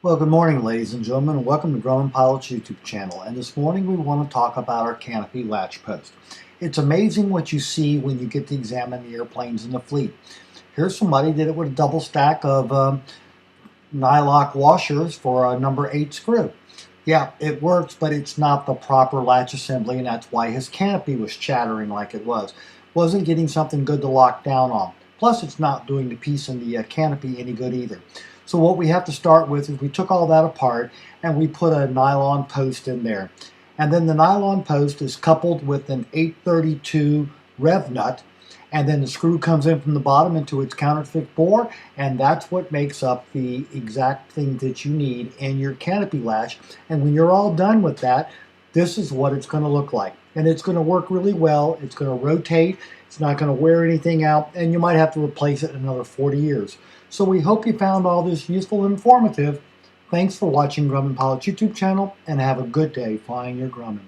Well, good morning, ladies and gentlemen, and welcome to Grumman Pilot's YouTube channel. And this morning we want to talk about our Canopy Latch Post. It's amazing what you see when you get to examine the airplanes in the fleet. Here's somebody did it with a double stack of nylock washers for a number 8 screw. Yeah, it works, but it's not the proper latch assembly, and that's why his canopy was chattering like it was. Wasn't getting something good to lock down on. Plus, it's not doing the piece in the canopy any good either. So what we have to start with is we took all that apart and we put a nylon post in there. And then the nylon post is coupled with an 832 rev nut, and then the screw comes in from the bottom into its counterfeit bore, and that's what makes up the exact thing that you need in your canopy latch. And when you're all done with that, this is what it's going to look like. And it's going to work really well. It's going to rotate. It's not going to wear anything out, and you might have to replace it in another 40 years. So we hope you found all this useful and informative. Thanks for watching Grumman Pilot's YouTube channel, and have a good day flying your Grumman.